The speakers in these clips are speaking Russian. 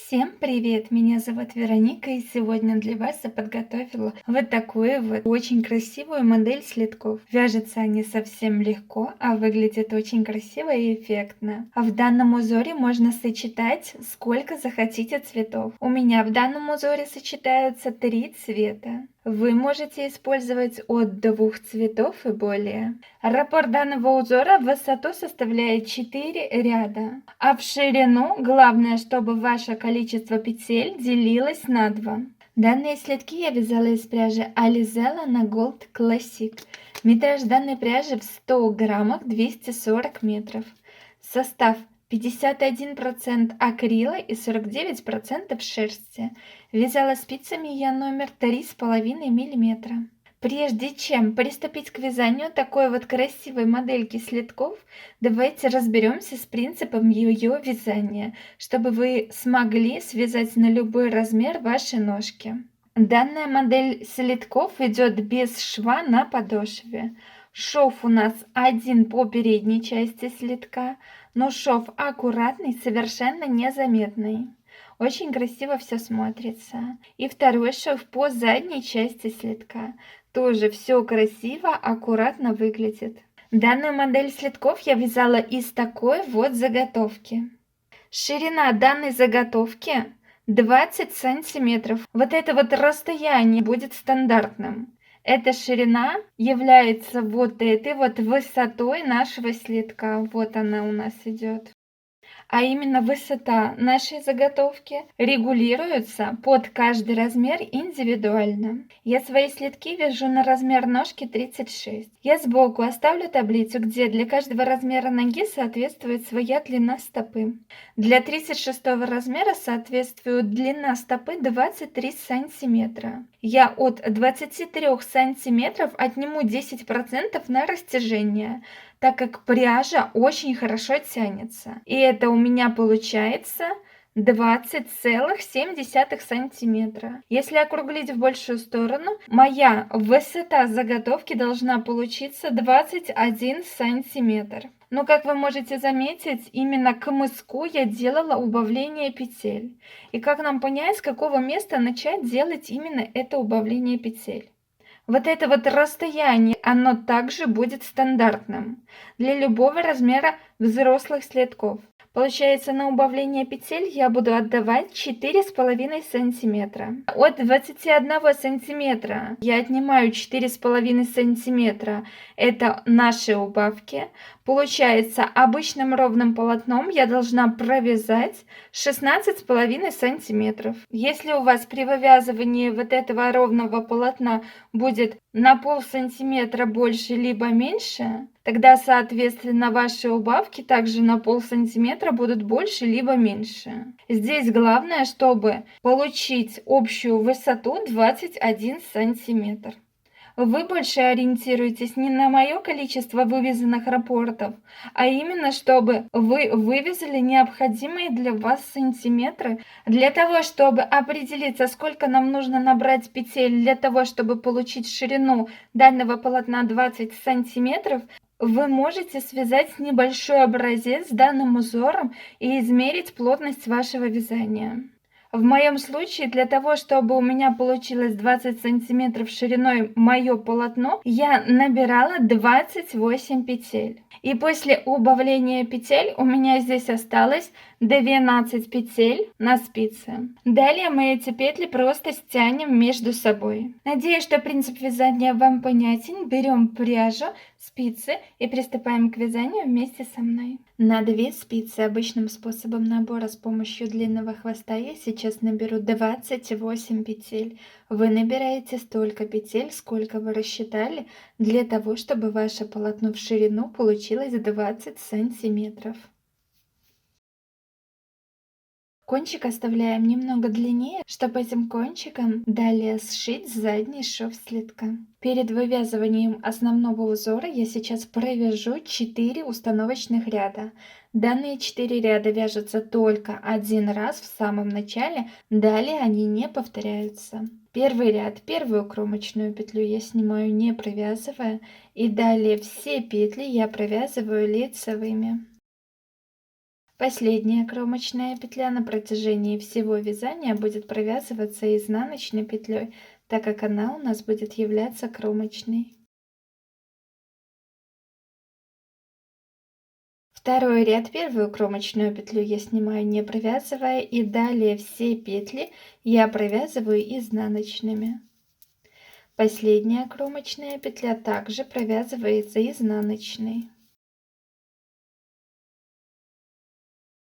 Всем привет! Меня зовут Вероника, и сегодня для вас я подготовила вот такую вот очень красивую модель следков. Вяжутся они совсем легко, а выглядят очень красиво и эффектно. А в данном узоре можно сочетать сколько захотите цветов. У меня в данном узоре сочетаются 3 цвета. Вы можете использовать от 2 цветов и более. Раппорт данного узора в высоту составляет 4 ряда, а в ширину главное, чтобы ваше количество петель делилось на 2. Данные следки я вязала из пряжи Alizella на Gold Classic. Метраж данной пряжи в 100 граммах 240 метров. Состав 51% акрила и 49% шерсти. Вязала спицами я номер 3,5 мм. Прежде чем приступить к вязанию такой вот красивой модельки следков, давайте разберемся с принципом ее вязания, чтобы вы смогли связать на любой размер ваши ножки. Данная модель следков идет без шва на подошве. Шов у нас один по передней части следка, но шов аккуратный, совершенно незаметный. Очень красиво все смотрится. И второй шов по задней части следка. Тоже все красиво, аккуратно выглядит. Данную модель следков я вязала из такой вот заготовки. Ширина данной заготовки 20 сантиметров. Вот это вот расстояние будет стандартным. Эта ширина является вот этой вот высотой нашего следка. Вот она у нас идет. А именно высота нашей заготовки регулируется под каждый размер индивидуально. Я свои следки вяжу на размер ножки 36. Я сбоку оставлю таблицу, где для каждого размера ноги соответствует своя длина стопы. Для 36 размера соответствует длина стопы 23 сантиметра. Я от 23 сантиметров отниму 10% на растяжение, так как пряжа очень хорошо тянется. И это у меня получается 20,7 сантиметра. Если округлить в большую сторону, моя высота заготовки должна получиться 21 сантиметр. Но как вы можете заметить, именно к мыску я делала убавление петель. И как нам понять, с какого места начать делать именно это убавление петель? Вот это вот расстояние, оно также будет стандартным для любого размера взрослых следков. Получается, на убавление петель я буду отдавать 4,5 сантиметра. От 21 сантиметра я отнимаю 4,5 сантиметра. Это наши убавки. Получается, обычным ровным полотном я должна провязать 16,5 сантиметров. Если у вас при вывязывании вот этого ровного полотна будет на полсантиметра больше либо меньше, тогда, соответственно, ваши убавки также на полсантиметра будут больше либо меньше. Здесь главное, чтобы получить общую высоту 21 сантиметр. Вы больше ориентируетесь не на мое количество вывязанных раппортов, а именно, чтобы вы вывязали необходимые для вас сантиметры, для того, чтобы определиться, сколько нам нужно набрать петель для того, чтобы получить ширину данного полотна 20 сантиметров. Вы можете связать небольшой образец с данным узором и измерить плотность вашего вязания. В моем случае, для того, чтобы у меня получилось 20 сантиметров шириной мое полотно, я набирала 28 петель. И после убавления петель у меня здесь осталось 12 петель на спице. Далее мы эти петли просто стянем между собой. Надеюсь, что принцип вязания вам понятен. Берем пряжу, спицы и приступаем к вязанию вместе со мной. На 2 спицы обычным способом набора с помощью длинного хвоста я сейчас наберу 28 петель. Вы набираете столько петель, сколько вы рассчитали, для того, чтобы ваше полотно в ширину получилось 20 сантиметров. Кончик оставляем немного длиннее, чтобы этим кончиком далее сшить задний шов следка. Перед вывязыванием основного узора я сейчас провяжу 4 установочных ряда. Данные 4 ряда вяжутся только один раз в самом начале, далее они не повторяются. Первый ряд, первую кромочную петлю я снимаю не провязывая, и далее все петли я провязываю лицевыми. Последняя кромочная петля на протяжении всего вязания будет провязываться изнаночной петлей, так как она у нас будет являться кромочной. Второй ряд, первую кромочную петлю я снимаю не провязывая, и далее все петли я провязываю изнаночными. Последняя кромочная петля также провязывается изнаночной.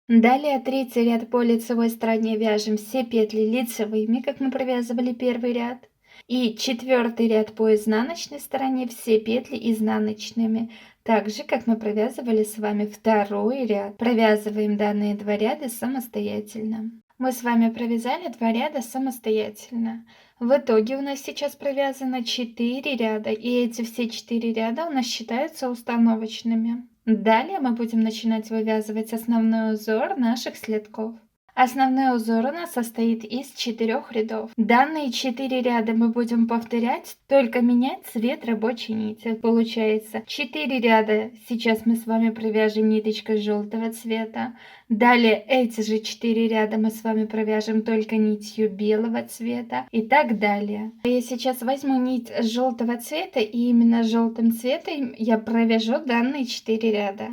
Далее третий ряд, по лицевой стороне вяжем все петли лицевыми, как мы провязывали первый ряд. И четвертый ряд, по изнаночной стороне все петли изнаночными, так же как мы провязывали с вами второй ряд. Провязываем данные два ряда самостоятельно. Мы с вами провязали два ряда самостоятельно. В итоге у нас сейчас провязано 4 ряда, и эти все 4 ряда у нас считаются установочными. Далее мы будем начинать вывязывать основной узор наших следков. Основной узор у нас состоит из 4 рядов. Данные 4 ряда мы будем повторять, только менять цвет рабочей нити. Получается 4 ряда сейчас мы с вами провяжем ниточкой желтого цвета. Далее эти же 4 ряда мы с вами провяжем только нитью белого цвета и так далее. Я сейчас возьму нить желтого цвета, и именно желтым цветом я провяжу данные 4 ряда.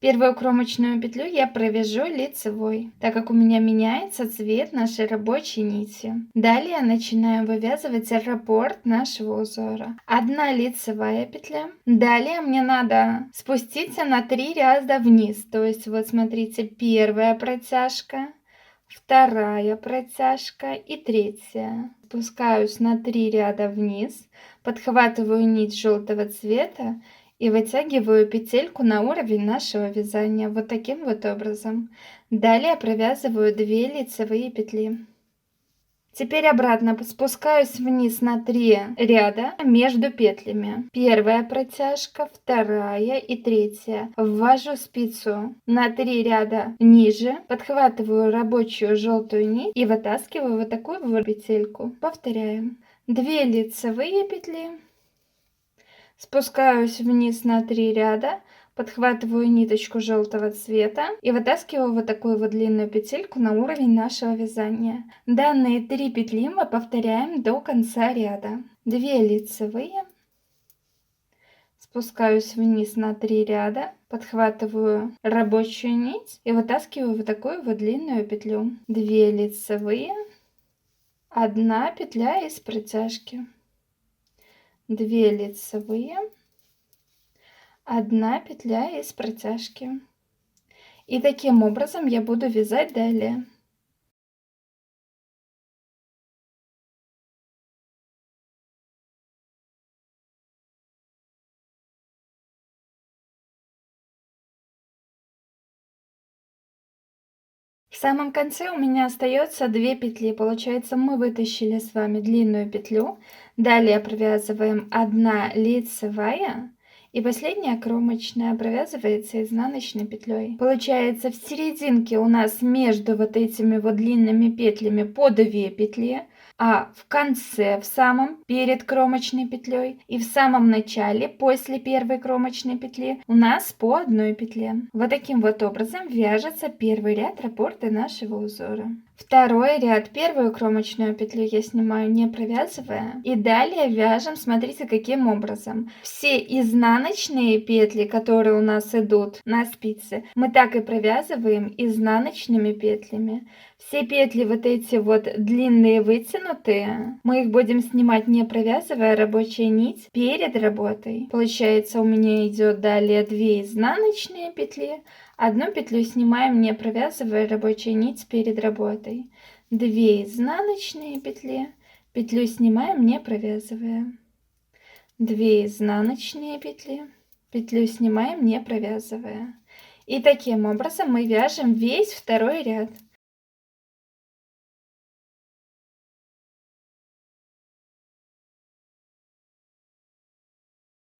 Первую кромочную петлю я провяжу лицевой, так как у меня меняется цвет нашей рабочей нити. Далее начинаем вывязывать раппорт нашего узора. Одна лицевая петля. Далее мне надо спуститься на 3 ряда вниз. То есть вот смотрите, первая протяжка, вторая протяжка и третья. Спускаюсь на 3 ряда вниз, подхватываю нить желтого цвета и вытягиваю петельку на уровень нашего вязания вот таким вот образом. Далее провязываю 2 лицевые петли. Теперь обратно спускаюсь вниз на 3 ряда между петлями. Первая протяжка, вторая и третья. Ввожу спицу на 3 ряда ниже, подхватываю рабочую желтую нить и вытаскиваю вот такую вот петельку. Повторяем. 2 лицевые петли. Спускаюсь вниз на 3 ряда, подхватываю ниточку желтого цвета и вытаскиваю вот такую вот длинную петельку на уровень нашего вязания. Данные 3 петли мы повторяем до конца ряда. 2 лицевые, спускаюсь вниз на 3 ряда, подхватываю рабочую нить и вытаскиваю вот такую вот длинную петлю. 2 лицевые, 1 петля из протяжки. 2 лицевые, 1 петля из протяжки. И таким образом я буду вязать далее. В самом конце у меня остается 2 петли. Получается, мы вытащили с вами длинную петлю. Далее провязываем 1 лицевая. И последняя кромочная провязывается изнаночной петлей. Получается, в серединке у нас между вот этими вот длинными петлями по 2 петли, а в конце, в самом, перед кромочной петлей и в самом начале, после первой кромочной петли, у нас по 1 петле. Вот таким вот образом вяжется первый ряд раппорта нашего узора. Второй ряд, первую кромочную петлю я снимаю не провязывая, и далее вяжем, смотрите, каким образом. Все изнаночные петли, которые у нас идут на спице, мы так и провязываем изнаночными петлями. Все петли вот эти вот длинные вытянутые, мы их будем снимать не провязывая рабочую нить перед работой. Получается, у меня идет далее 2 изнаночные петли, 1 петлю снимаем не провязывая рабочую нить перед работой. 2 изнаночные петли, петлю снимаем не провязывая. 2 изнаночные петли, петлю снимаем не провязывая. И таким образом мы вяжем весь второй ряд.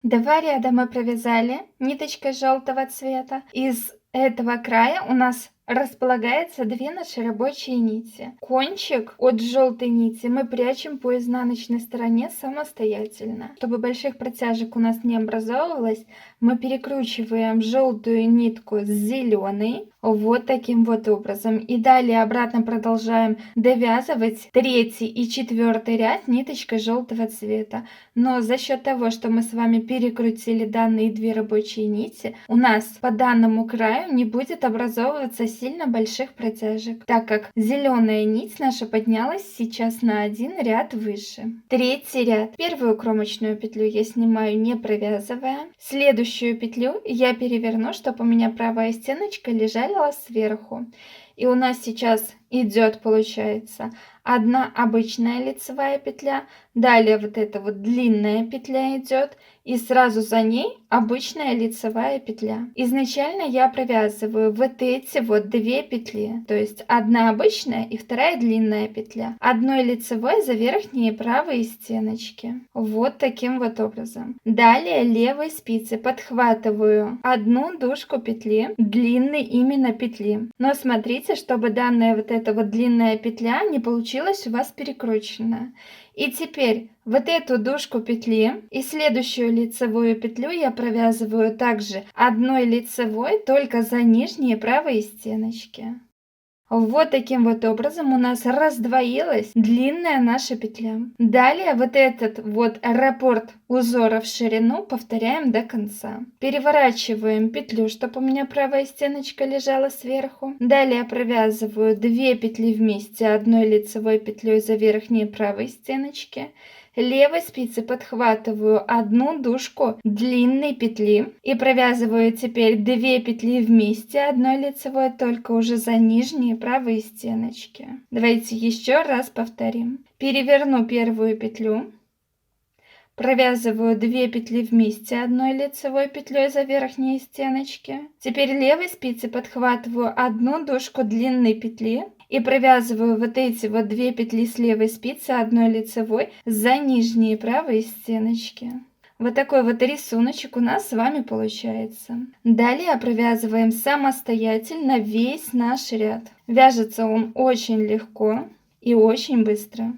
Два ряда мы провязали ниточкой желтого цвета. Из этого края у нас располагается две наши рабочие нити. Кончик от желтой нити мы прячем по изнаночной стороне самостоятельно. Чтобы больших протяжек у нас не образовывалось, мы перекручиваем желтую нитку с зеленой вот таким вот образом. И далее обратно продолжаем довязывать третий и четвертый ряд ниточкой желтого цвета. Но за счет того, что мы с вами перекрутили данные две рабочие нити, у нас по данному краю не будет образовываться сильно больших протяжек, так как зеленая нить наша поднялась сейчас на один ряд выше. Третий ряд. Первую кромочную петлю я снимаю, не провязывая. Следующую петлю я переверну, чтобы у меня правая стеночка лежала сверху. И у нас сейчас идет, получается, одна обычная лицевая петля, далее вот эта вот длинная петля идет, и сразу за ней обычная лицевая петля. Изначально я провязываю вот эти вот две петли, то есть одна обычная и вторая длинная петля, одной лицевой за верхние правые стеночки, вот таким вот образом. Далее левой спицей подхватываю одну дужку петли, длинной именно петли, но смотрите, чтобы данная вот эта вот длинная петля не получилась у вас перекрученная. И теперь вот эту дужку петли и следующую лицевую петлю я провязываю также одной лицевой, только за нижние правые стеночки. Вот таким вот образом у нас раздвоилась длинная наша петля. Далее вот этот вот раппорт узора в ширину повторяем до конца. Переворачиваем петлю, чтобы у меня правая стеночка лежала сверху. Далее провязываю 2 петли вместе одной лицевой петлей за верхние правые стеночки. Левой спицей подхватываю одну дужку длинной петли и провязываю теперь 2 петли вместе одной лицевой, только уже за нижние правые стеночки. Давайте еще раз повторим. Переверну первую петлю, провязываю 2 петли вместе одной лицевой петлей за верхние стеночки. Теперь левой спицей подхватываю одну дужку длинной петли и провязываю вот эти вот 2 петли с левой спицы одной лицевой за нижние правые стеночки. Вот такой вот рисуночек у нас с вами получается. Далее провязываем самостоятельно весь наш ряд. Вяжется он очень легко и очень быстро.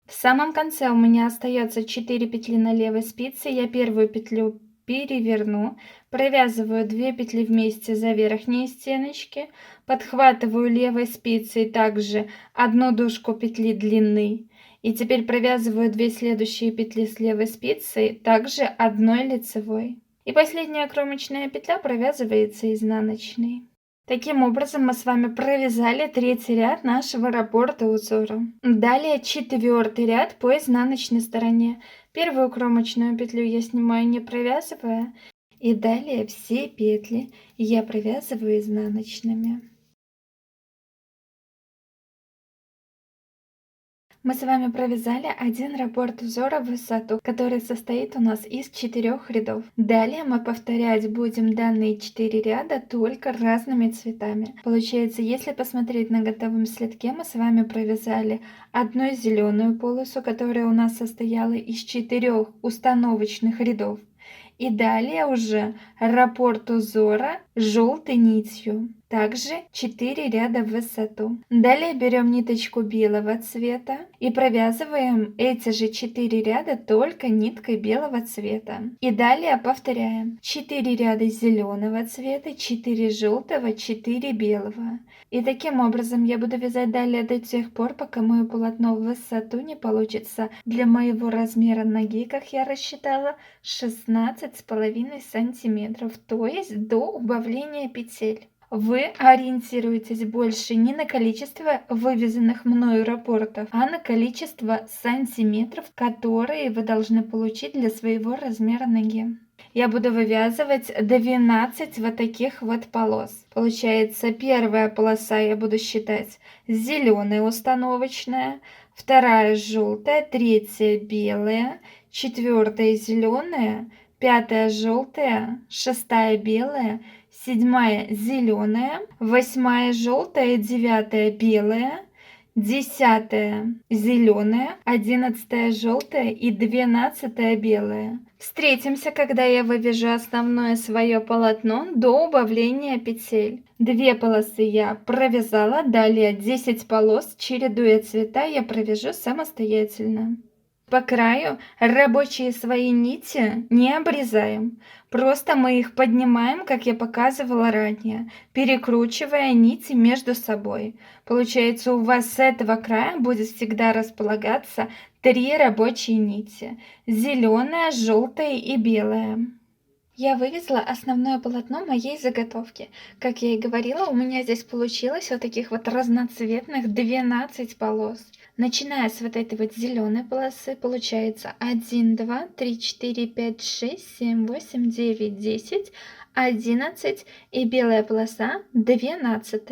В самом конце у меня остается 4 петли на левой спице. Я первую петлю переверну, провязываю 2 петли вместе за верхние стеночки, подхватываю левой спицей также одну дужку петли длины и теперь провязываю 2 следующие петли с левой спицей также одной лицевой. И последняя кромочная петля провязывается изнаночной. Таким образом мы с вами провязали третий ряд нашего раппорта узора. Далее четвертый ряд по изнаночной стороне. Первую кромочную петлю я снимаю, не провязывая, и далее все петли я провязываю изнаночными. Мы с вами провязали один раппорт узора в высоту, который состоит у нас из 4 рядов. Далее мы повторять будем данные 4 ряда только разными цветами. Получается, если посмотреть на готовом слитке, мы с вами провязали одну зеленую полосу, которая у нас состояла из 4 установочных рядов. И далее уже раппорт узора желтой нитью. Также 4 ряда в высоту. Далее берем ниточку белого цвета и провязываем эти же 4 ряда только ниткой белого цвета. И далее повторяем 4 ряда зеленого цвета, 4 желтого, 4 белого. И таким образом я буду вязать далее до тех пор, пока мое полотно в высоту не получится для моего размера ноги, как я рассчитала, 16,5 сантиметров, то есть до убавления петель. Вы ориентируетесь больше не на количество вывязанных мною раппортов, а на количество сантиметров, которые вы должны получить для своего размера ноги. Я буду вывязывать 12 вот таких вот полос. Получается, первая полоса я буду считать зеленая установочная, вторая желтая, третья белая, четвертая зеленая, пятая желтая, шестая белая, седьмая зеленая, восьмая желтая, девятая белая, 10 зеленая, 11 желтая и 12 белая. Встретимся, когда я вывяжу основное свое полотно до убавления петель. 2 полосы я провязала, далее 10 полос, чередуя цвета, я провяжу самостоятельно. По краю рабочие свои нити не обрезаем, просто мы их поднимаем, как я показывала ранее, перекручивая нити между собой. Получается, у вас с этого края будет всегда располагаться 3 рабочие нити: зеленая, желтая и белая. Я вывезла основное полотно моей заготовки. Как я и говорила, у меня здесь получилось вот таких вот разноцветных 12 полос. Начиная с вот этой вот зеленой полосы, получается 1, 2, 3, 4, 5, 6, 7, 8, 9, 10, 11 и белая полоса 12.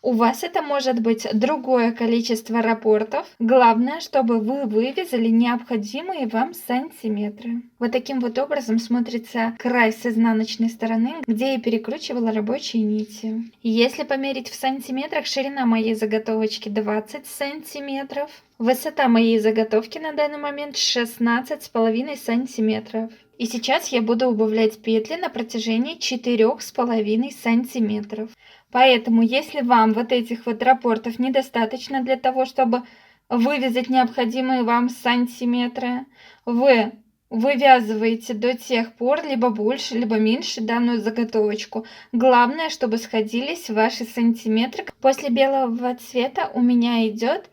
У вас это может быть другое количество рапортов. Главное, чтобы вы вывезли необходимые вам сантиметры. Вот таким вот образом смотрится край с изнаночной стороны, где я перекручивала рабочие нити. Если померить в сантиметрах, ширина моей заготовочки 20 сантиметров. Высота моей заготовки на данный момент 16,5 сантиметров. И сейчас я буду убавлять петли на протяжении 4,5 сантиметров. Поэтому, если вам вот этих вот рапортов недостаточно для того, чтобы вывязать необходимые вам сантиметры, вы вывязываете до тех пор, либо больше, либо меньше данную заготовочку. Главное, чтобы сходились ваши сантиметры. После белого цвета у меня идет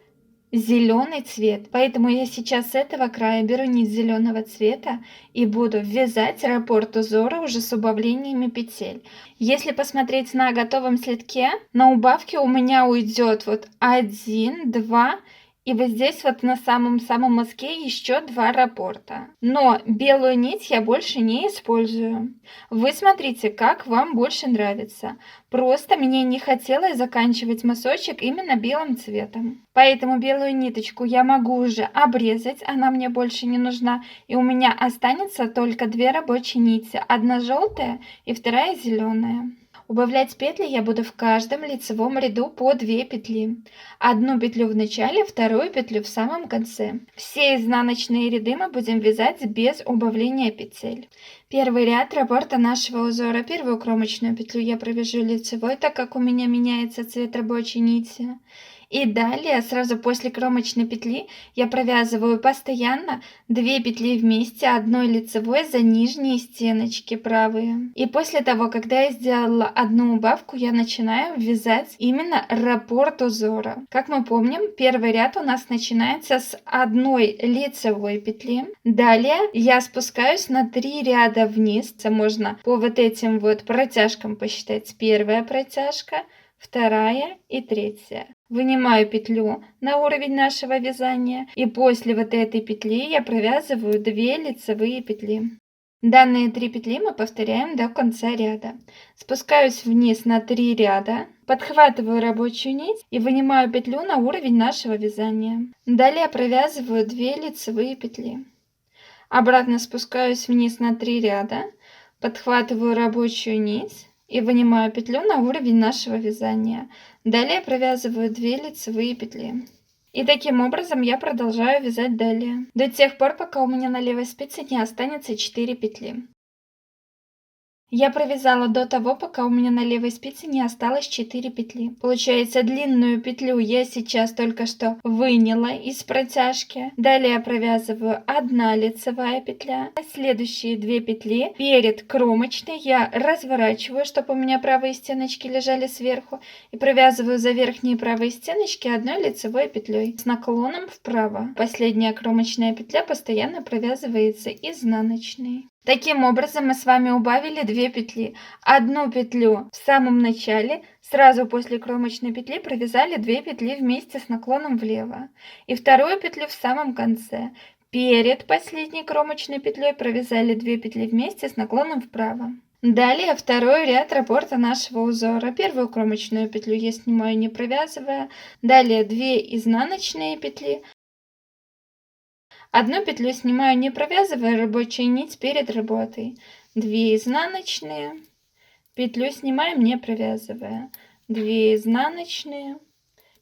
зеленый цвет, поэтому я сейчас с этого края беру нить зеленого цвета и буду вязать раппорт узора уже с убавлениями петель. Если посмотреть на готовом слитке, на убавке у меня уйдет вот 1, 2 и вот здесь вот на самом мазке еще 2 раппорта. Но белую нить я больше не использую. Вы смотрите, как вам больше нравится. Просто мне не хотелось заканчивать мазочек именно белым цветом. Поэтому белую ниточку я могу уже обрезать, она мне больше не нужна. И у меня останется только 2 рабочие нити. Одна желтая и вторая зеленая. Убавлять петли я буду в каждом лицевом ряду по 2 петли. Одну петлю в начале, вторую петлю в самом конце. Все изнаночные ряды мы будем вязать без убавления петель. Первый ряд раппорта нашего узора. Первую кромочную петлю я провяжу лицевой, так как у меня меняется цвет рабочей нити. И далее, сразу после кромочной петли, я провязываю постоянно 2 петли вместе, одной лицевой за нижние стеночки правые. И после того, когда я сделала одну убавку, я начинаю вязать именно раппорт узора. Как мы помним, первый ряд у нас начинается с одной лицевой петли. Далее я спускаюсь на 3 ряда вниз. Это можно по вот этим вот протяжкам посчитать. Первая протяжка, вторая и третья. Вынимаю петлю на уровень нашего вязания, и после вот этой петли я провязываю 2 лицевые петли. Данные 3 петли мы повторяем до конца ряда. Спускаюсь вниз на 3 ряда, подхватываю рабочую нить и вынимаю петлю на уровень нашего вязания. Далее провязываю 2 лицевые петли. Обратно спускаюсь вниз на 3 ряда, подхватываю рабочую нить и вынимаю петлю на уровень нашего вязания. Далее провязываю 2 лицевые петли. И таким образом я продолжаю вязать далее, до тех пор, пока у меня на левой спице не останется 4 петли. Я провязала до того, пока у меня на левой спице не осталось 4 петли. Получается, длинную петлю я сейчас только что выняла из протяжки. Далее я провязываю 1 лицевая петля. Следующие 2 петли перед кромочной я разворачиваю, чтобы у меня правые стеночки лежали сверху. И провязываю за верхние правые стеночки 1 лицевой петлей с наклоном вправо. Последняя кромочная петля постоянно провязывается изнаночной. Таким образом мы с вами убавили 2 петли. Одну петлю в самом начале, сразу после кромочной петли провязали 2 петли вместе с наклоном влево. И вторую петлю в самом конце. Перед последней кромочной петлей провязали 2 петли вместе с наклоном вправо. Далее второй ряд раппорта нашего узора. Первую кромочную петлю я снимаю, не провязывая. Далее 2 изнаночные петли. Одну петлю снимаю, не провязывая рабочую нить перед работой. 2 изнаночные, петлю снимаем, не провязывая. 2 изнаночные,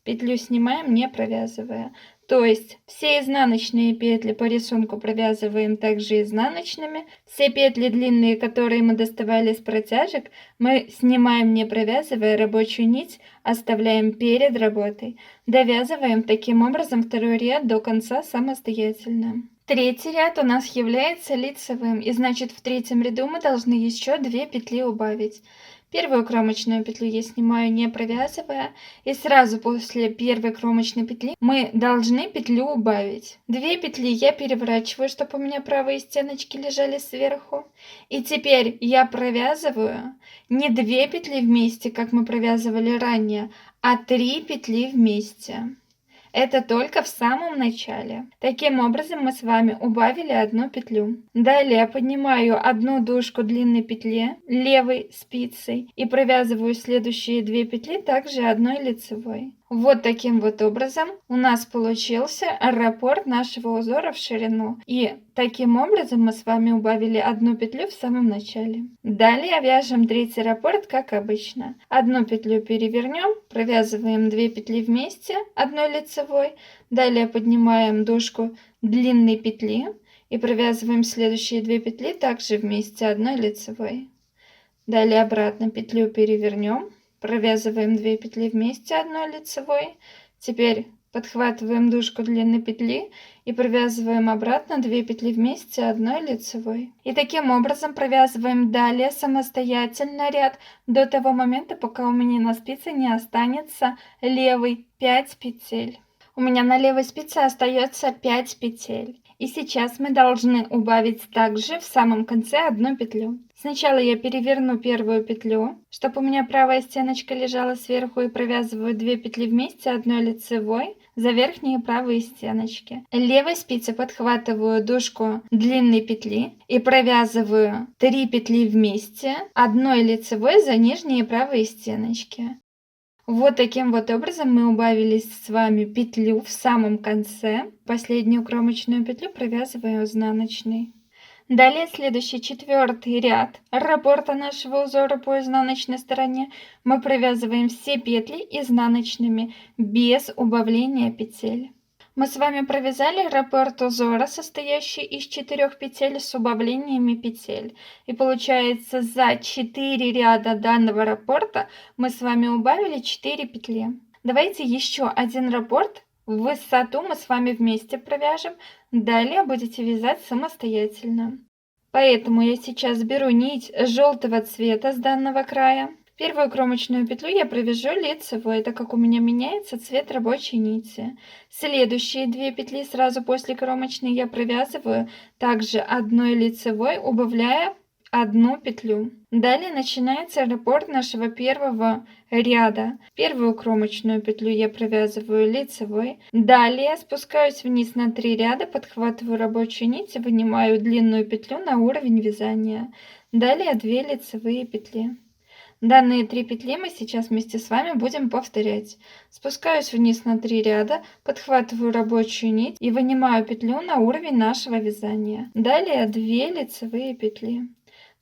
петлю снимаем, не провязывая. То есть все изнаночные петли по рисунку провязываем также изнаночными. Все петли длинные, которые мы доставали с протяжек, мы снимаем, не провязывая, рабочую нить оставляем перед работой. Довязываем таким образом второй ряд до конца самостоятельно. Третий ряд у нас является лицевым, и значит в третьем ряду мы должны еще 2 петли убавить. Первую кромочную петлю я снимаю, не провязывая, и сразу после первой кромочной петли мы должны петлю убавить. 2 петли я переворачиваю, чтобы у меня правые стеночки лежали сверху. И теперь я провязываю не 2 петли вместе, как мы провязывали ранее, а 3 петли вместе. Это только в самом начале. Таким образом мы с вами убавили 1 петлю. Далее я поднимаю одну дужку длинной петли левой спицей и провязываю следующие 2 петли также одной лицевой. Вот таким вот образом у нас получился раппорт нашего узора в ширину. И таким образом мы с вами убавили 1 петлю в самом начале. Далее вяжем третий раппорт, как обычно. 1 петлю перевернем, провязываем 2 петли вместе одной лицевой. Далее поднимаем дужку длинной петли и провязываем следующие 2 петли также вместе одной лицевой. Далее обратно петлю перевернем. Провязываем 2 петли вместе одной лицевой. Теперь подхватываем дужку длинной петли и провязываем обратно 2 петли вместе одной лицевой. И таким образом провязываем далее самостоятельно ряд до того момента, пока у меня на спице не останется левый 5 петель. У меня на левой спице остается 5 петель. И сейчас мы должны убавить также в самом конце 1 петлю. Сначала я переверну первую петлю, чтобы у меня правая стеночка лежала сверху, и провязываю 2 петли вместе одной лицевой за верхние правые стеночки. Левой спицей подхватываю дужку длинной петли и провязываю 3 петли вместе одной лицевой за нижние правые стеночки. Вот таким вот образом мы убавили с вами петлю в самом конце. Последнюю кромочную петлю провязываю изнаночной. Далее следующий 4-й ряд раппорта нашего узора по изнаночной стороне мы провязываем все петли изнаночными без убавления петель. Мы с вами провязали раппорт узора, состоящий из 4 петель с убавлениями петель. И получается, за 4 ряда данного раппорта мы с вами убавили 4 петли. Давайте еще один раппорт в высоту мы с вами вместе провяжем. Далее будете вязать самостоятельно. Поэтому я сейчас беру нить желтого цвета с данного края. Первую кромочную петлю я провяжу лицевой, так как у меня меняется цвет рабочей нити. Следующие 2 петли сразу после кромочной я провязываю также одной лицевой, убавляя 1 петлю. Далее начинается раппорт нашего первого ряда. Первую кромочную петлю я провязываю лицевой. Далее спускаюсь вниз на 3 ряда, подхватываю рабочую нить и вынимаю длинную петлю на уровень вязания. Далее 2 лицевые петли. Данные 3 петли мы сейчас вместе с вами будем повторять. Спускаюсь вниз на 3 ряда, подхватываю рабочую нить и вынимаю петлю на уровень нашего вязания. Далее 2 лицевые петли.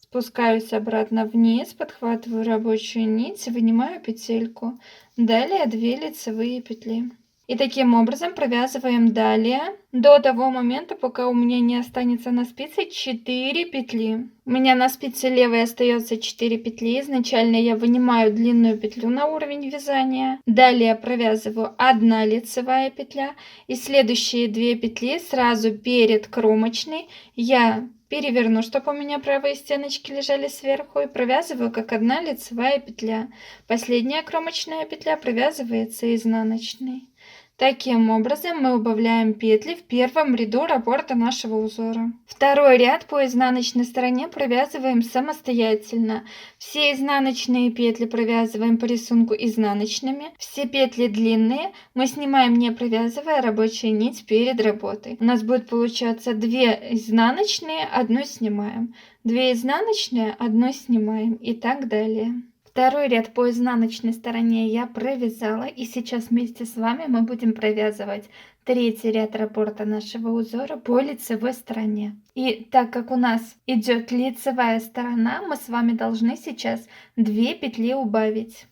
Спускаюсь обратно вниз, подхватываю рабочую нить и вынимаю петельку. Далее 2 лицевые петли. И таким образом провязываем далее до того момента, пока у меня не останется на спице 4 петли. У меня на спице левой остается 4 петли. Изначально я вынимаю длинную петлю на уровень вязания. Далее провязываю 1 лицевая петля. И следующие 2 петли сразу перед кромочной я переверну, чтобы у меня правые стеночки лежали сверху, и провязываю как 1 лицевая петля. Последняя кромочная петля провязывается изнаночной. Таким образом мы убавляем петли в первом ряду раппорта нашего узора. Второй ряд по изнаночной стороне провязываем самостоятельно. Все изнаночные петли провязываем по рисунку изнаночными. Все петли длинные мы снимаем, не провязывая рабочую нить перед работой. У нас будет получаться 2 изнаночные, 1 снимаем. 2 изнаночные, 1 снимаем и так далее. Второй ряд по изнаночной стороне я провязала, и сейчас вместе с вами мы будем провязывать третий ряд раппорта нашего узора по лицевой стороне. И так как у нас идет лицевая сторона, мы с вами должны сейчас 2 петли убавить.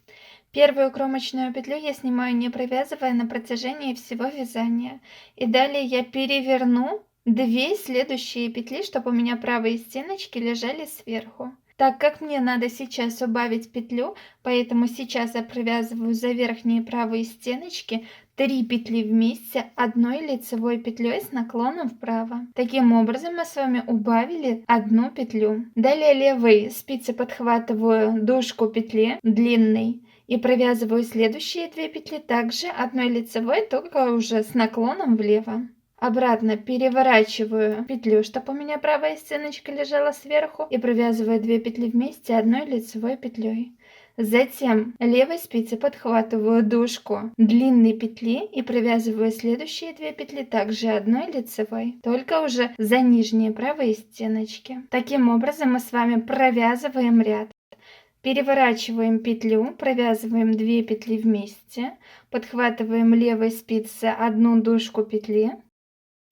Первую кромочную петлю я снимаю, не провязывая, на протяжении всего вязания. И далее я переверну 2 следующие петли, чтобы у меня правые стеночки лежали сверху. Так как мне надо сейчас убавить петлю, поэтому сейчас я провязываю за верхние правые стеночки 3 петли вместе одной лицевой петлей с наклоном вправо. Таким образом мы с вами убавили 1 петлю. Далее левой спицы подхватываю дужку петли длинной и провязываю следующие 2 петли также одной лицевой, только уже с наклоном влево. Обратно переворачиваю петлю, чтобы у меня правая стеночка лежала сверху, и провязываю 2 петли вместе одной лицевой петлей. Затем левой спицей подхватываю дужку длинной петли и провязываю следующие 2 петли также одной лицевой, только уже за нижние правые стеночки. Таким образом мы с вами провязываем ряд. Переворачиваем петлю, провязываем 2 петли вместе, подхватываем левой спицы одну дужку петли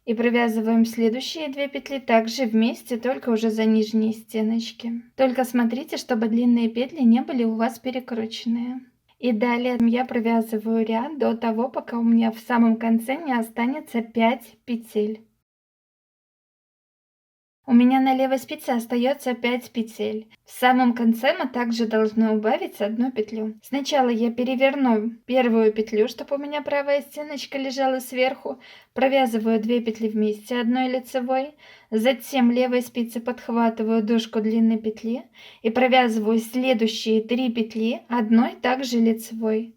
и провязываем следующие 2 петли также вместе, только уже за нижние стеночки. Только смотрите, чтобы длинные петли не были у вас перекрученные. И далее я провязываю ряд до того, пока у меня в самом конце не останется 5 петель. У меня на левой спице остается 5 петель. В самом конце мы также должны убавить 1 петлю. Сначала я переверну первую петлю, чтобы у меня правая стеночка лежала сверху, провязываю 2 петли вместе одной лицевой, затем левой спицей подхватываю дужку длинной петли и провязываю следующие 3 петли одной также лицевой.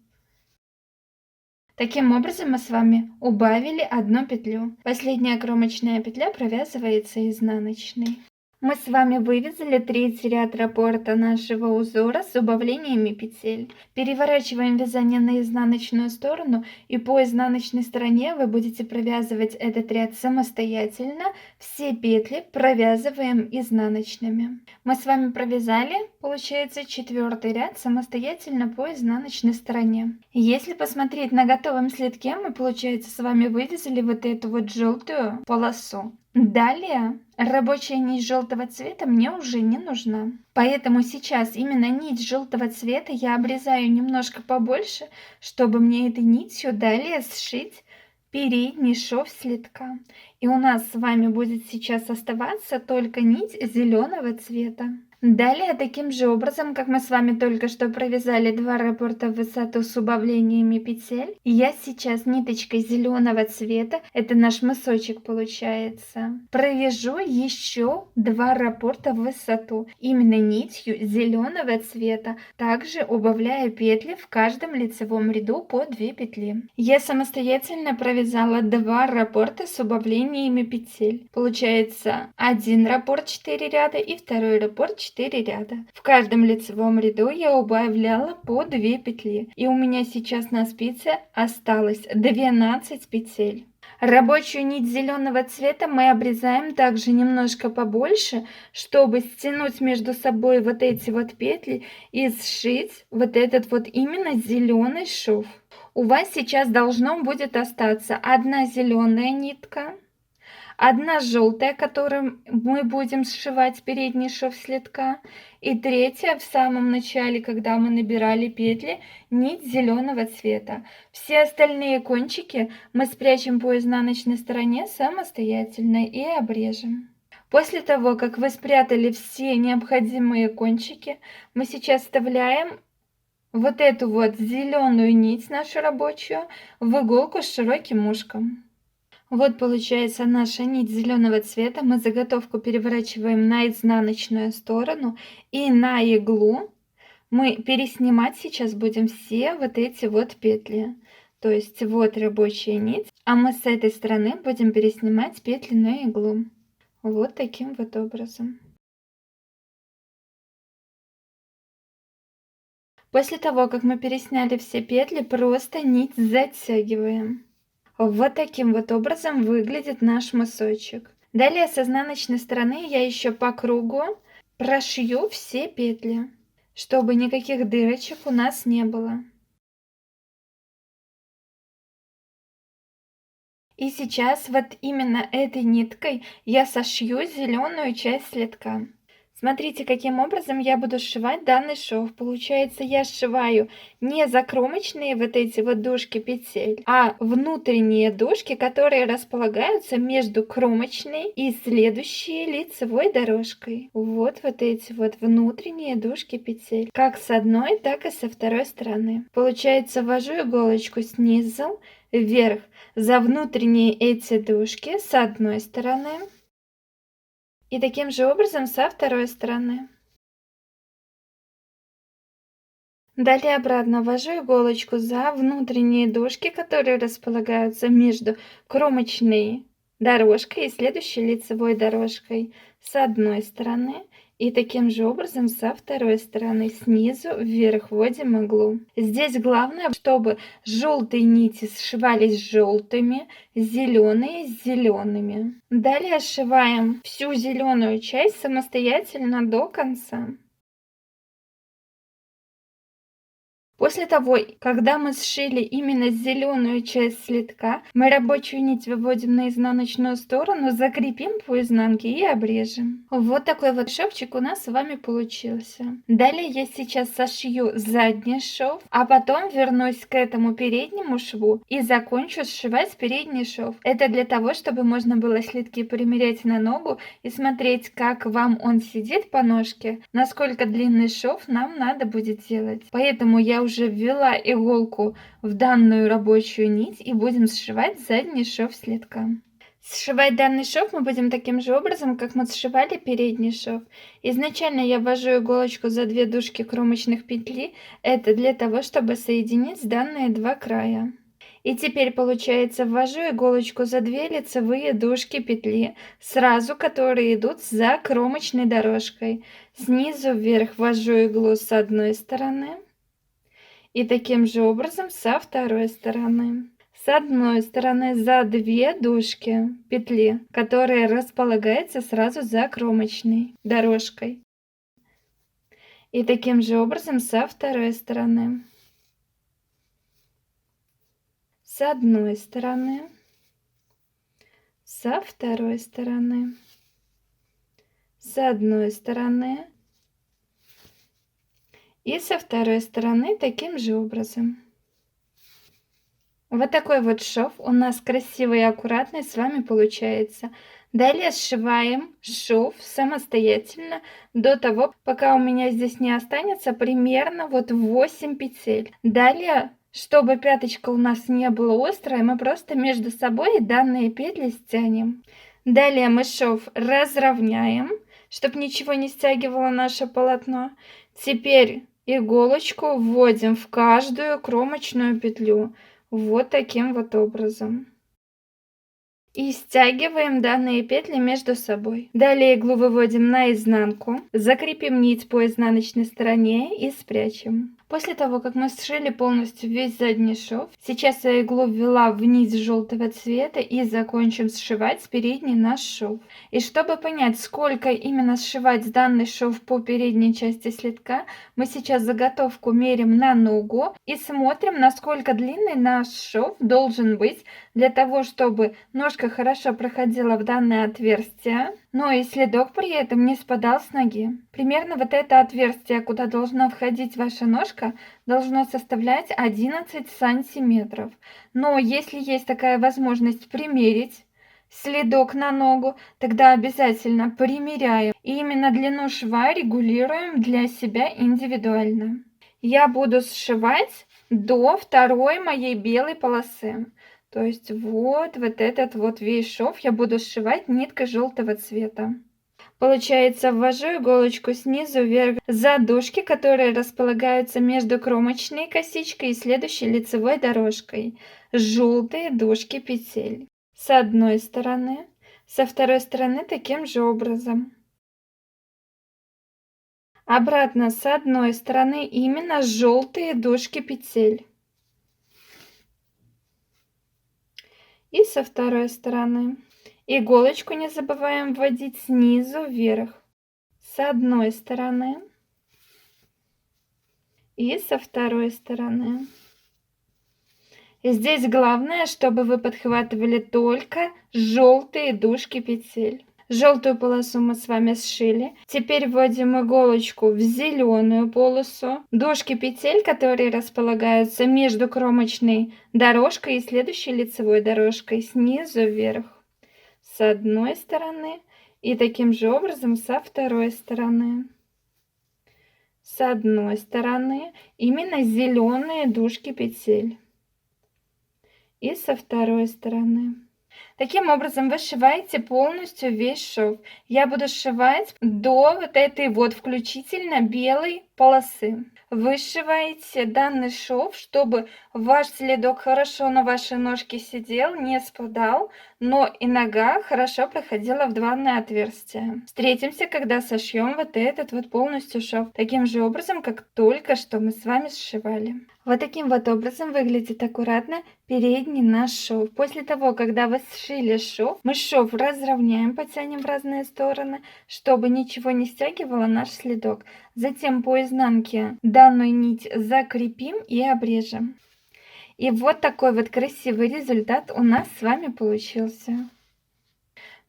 Таким образом мы с вами убавили 1 петлю. Последняя кромочная петля провязывается изнаночной. Мы с вами вывязали 3-й ряд раппорта нашего узора с убавлениями петель. Переворачиваем вязание на изнаночную сторону, и по изнаночной стороне вы будете провязывать этот ряд самостоятельно. Все петли провязываем изнаночными. Мы с вами провязали, получается, 4-й ряд самостоятельно по изнаночной стороне. Если посмотреть на готовом следке, мы, получается, с вами вывязали вот эту вот желтую полосу. Далее рабочая нить желтого цвета мне уже не нужна. Поэтому сейчас именно нить желтого цвета я обрезаю немножко побольше, чтобы мне этой нитью далее сшить передний шов следка. И у нас с вами будет сейчас оставаться только нить зеленого цвета. Далее, таким же образом, как мы с вами только что провязали 2 раппорта в высоту с убавлениями петель, я сейчас ниточкой зеленого цвета, это наш мысочек получается, провяжу еще 2 раппорта в высоту, именно нитью зеленого цвета, также убавляя петли в каждом лицевом ряду по 2 петли. Я самостоятельно провязала 2 раппорта с убавлениями петель. Получается 1 раппорт 4 ряда и 2 раппорт 4 ряда. В каждом лицевом ряду я убавляла по 2 петли. И у меня сейчас на спице осталось 12 петель. Рабочую нить зеленого цвета мы обрезаем также немножко побольше, чтобы стянуть между собой вот эти вот петли и сшить вот этот вот именно зеленый шов. У вас сейчас должно будет остаться 1 зеленая нитка, 1 желтая, которую мы будем сшивать передний шов следка, и 3-я в самом начале, когда мы набирали петли, нить зеленого цвета. Все остальные кончики мы спрячем по изнаночной стороне самостоятельно и обрежем. После того, как вы спрятали все необходимые кончики, мы сейчас вставляем вот эту вот зеленую нить нашу рабочую в иголку с широким ушком. Вот получается наша нить зеленого цвета. Мы заготовку переворачиваем на изнаночную сторону, и на иглу мы переснимать сейчас будем все вот эти вот петли. То есть вот рабочая нить, а мы с этой стороны будем переснимать петли на иглу. Вот таким вот образом. После того, как мы пересняли все петли, просто нить затягиваем. Вот таким вот образом выглядит наш мысочек. Далее с изнаночной стороны я еще по кругу прошью все петли, чтобы никаких дырочек у нас не было. И сейчас вот именно этой ниткой я сошью зеленую часть следка. Смотрите, каким образом я буду сшивать данный шов. Получается, я сшиваю не закромочные вот эти вот дужки петель, а внутренние дужки, которые располагаются между кромочной и следующей лицевой дорожкой. Вот эти вот внутренние дужки петель, как с одной, так и со второй стороны. Получается, ввожу иголочку снизу вверх за внутренние эти дужки с одной стороны и таким же образом со второй стороны. Далее обратно ввожу иголочку за внутренние дужки, которые располагаются между кромочной дорожкой и следующей лицевой дорожкой с одной стороны и таким же образом со второй стороны снизу вверх вводим иглу. Здесь главное, чтобы желтые нити сшивались желтыми, зеленые с зелеными. Далее сшиваем всю зеленую часть самостоятельно до конца. После того, когда мы сшили именно зеленую часть слитка, мы рабочую нить выводим на изнаночную сторону, закрепим по изнанке и обрежем. Вот такой вот шовчик у нас с вами получился. Далее я сейчас сошью задний шов, а потом вернусь к этому переднему шву и закончу сшивать передний шов. Это для того, чтобы можно было слитки примерять на ногу и смотреть, как вам он сидит по ножке, насколько длинный шов нам надо будет делать. Поэтому я уже ввела иголку в данную рабочую нить и будем сшивать задний шов слитка. Сшивать данный шов мы будем таким же образом, как мы сшивали передний шов. Изначально я ввожу иголочку за 2 дужки кромочных петли. Это для того, чтобы соединить данные два края. И теперь получается, ввожу иголочку за 2 лицевые дужки петли, сразу которые идут за кромочной дорожкой. Снизу вверх ввожу иглу с одной стороны. И таким же образом со второй стороны. С одной стороны за 2 дужки петли, которые располагаются сразу за кромочной дорожкой. И таким же образом со второй стороны. С одной стороны. Со второй стороны. С одной стороны. И со второй стороны таким же образом. Вот такой вот шов у нас красивый и аккуратный с вами получается. Далее сшиваем шов самостоятельно до того, пока у меня здесь не останется примерно 8 петель. Далее, чтобы пяточка у нас не была острая, мы просто между собой данные петли стянем. Далее мы шов разровняем, чтобы ничего не стягивало наше полотно. Теперь иголочку вводим в каждую кромочную петлю вот таким вот образом и стягиваем данные петли между собой. Далее иглу выводим на изнанку, закрепим нить по изнаночной стороне и спрячем. После того, как мы сшили полностью весь задний шов, сейчас я иглу ввела в нить желтого цвета и закончим сшивать передний наш шов. И чтобы понять, сколько именно сшивать данный шов по передней части слитка, мы сейчас заготовку мерим на ногу и смотрим, насколько длинный наш шов должен быть для того, чтобы ножка хорошо проходила в данное отверстие, но и следок при этом не спадал с ноги. Примерно вот это отверстие, куда должна входить ваша ножка, должно составлять 11 сантиметров. Но если есть такая возможность примерить следок на ногу, тогда обязательно примеряем. И именно длину шва регулируем для себя индивидуально. Я буду сшивать до второй моей белой полосы. То есть вот этот вот весь шов я буду сшивать ниткой желтого цвета. Получается, ввожу иголочку снизу вверх за дужки, которые располагаются между кромочной косичкой и следующей лицевой дорожкой. Желтые дужки петель. С одной стороны, со второй стороны таким же образом. Обратно с одной стороны именно желтые дужки петель. И со второй стороны. Иголочку не забываем вводить снизу вверх. С одной стороны. И со второй стороны. И здесь главное, чтобы вы подхватывали только желтые дужки петель. Желтую полосу мы с вами сшили. Теперь вводим иголочку в зеленую полосу. Дужки петель, которые располагаются между кромочной дорожкой и следующей лицевой дорожкой, снизу вверх, с одной стороны, и таким же образом со второй стороны. С одной стороны именно зеленые дужки петель, и со второй стороны. Таким образом вы сшиваете полностью весь шов. Я буду сшивать до вот этой вот включительно белой полосы. Вы сшиваете данный шов, чтобы ваш следок хорошо на вашей ножке сидел, не спадал, но и нога хорошо проходила в двойное отверстие. Встретимся, когда сошьем вот этот вот полностью шов, таким же образом, как только что мы с вами сшивали. Вот таким вот образом выглядит аккуратно передний наш шов. После того, когда вы сшили шов, мы шов разровняем, потянем в разные стороны, чтобы ничего не стягивало наш следок. Затем по изнанке данную нить закрепим и обрежем. И вот такой вот красивый результат у нас с вами получился.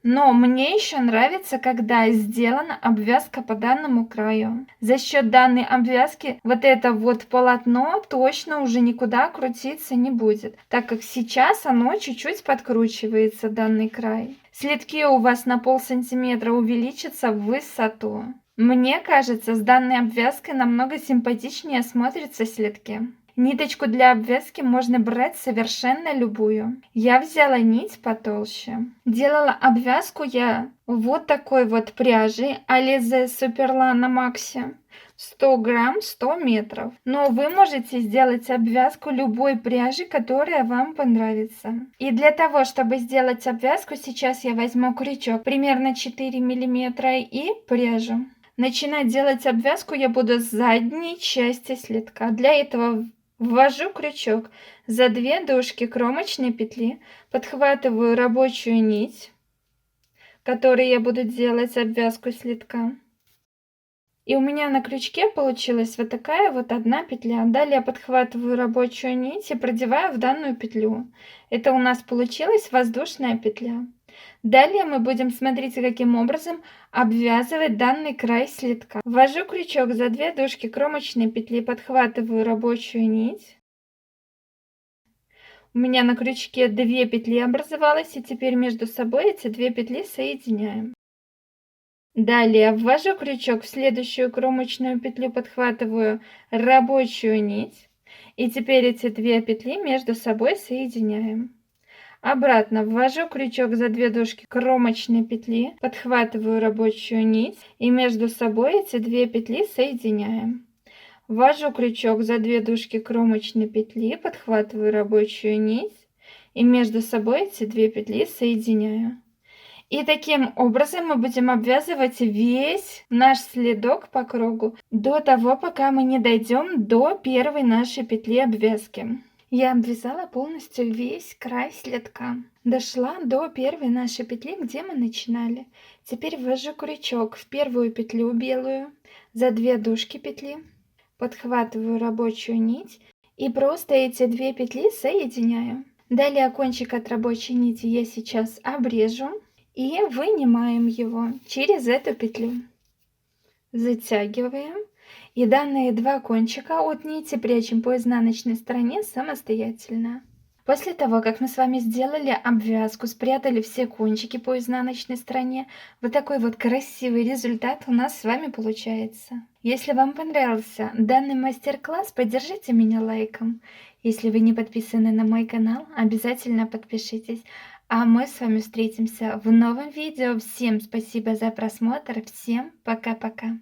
Но мне еще нравится, когда сделана обвязка по данному краю. За счет данной обвязки вот это вот полотно точно уже никуда крутиться не будет, так как сейчас оно чуть-чуть подкручивается, данный край. Следки у вас на полсантиметра увеличатся в высоту. Мне кажется, с данной обвязкой намного симпатичнее смотрятся следки. Ниточку для обвязки можно брать совершенно любую. Я взяла нить потолще. Делала обвязку я вот такой вот пряжей Alize Superla на Максе. 100 грамм, 100 метров. Но вы можете сделать обвязку любой пряжи, которая вам понравится. И для того, чтобы сделать обвязку, сейчас я возьму крючок примерно 4 миллиметра и пряжу. Начинать делать обвязку я буду с задней части следка. Для этого ввожу крючок за 2 дужки кромочной петли, подхватываю рабочую нить, которой я буду делать обвязку следка. И у меня на крючке получилась вот такая вот одна петля. Далее подхватываю рабочую нить и продеваю в данную петлю. Это у нас получилась воздушная петля. Далее мы будем смотреть, каким образом обвязывать данный край следка. Ввожу крючок за 2 дужки кромочной петли, подхватываю рабочую нить. У меня на крючке 2 петли образовалось, и теперь между собой эти 2 петли соединяем. Далее ввожу крючок в следующую кромочную петлю, подхватываю рабочую нить, и теперь эти 2 петли между собой соединяем. Обратно ввожу крючок за 2 дужки кромочной петли, подхватываю рабочую нить, и между собой эти 2 петли соединяем. Ввожу крючок за 2 дужки кромочной петли, подхватываю рабочую нить, и между собой эти 2 петли соединяю. И таким образом мы будем обвязывать весь наш следок по кругу до того, пока мы не дойдем до первой нашей петли обвязки. Я обвязала полностью весь край следка. Дошла до первой нашей петли, где мы начинали. Теперь ввожу крючок в первую петлю белую за 2 дужки петли, подхватываю рабочую нить и просто эти 2 петли соединяю. Далее кончик от рабочей нити я сейчас обрежу и вынимаем его через эту петлю. Затягиваем. И данные 2 кончика от нити прячем по изнаночной стороне самостоятельно. После того, как мы с вами сделали обвязку, спрятали все кончики по изнаночной стороне, вот такой вот красивый результат у нас с вами получается. Если вам понравился данный мастер-класс, поддержите меня лайком. Если вы не подписаны на мой канал, обязательно подпишитесь. А мы с вами встретимся в новом видео. Всем спасибо за просмотр. Всем пока-пока.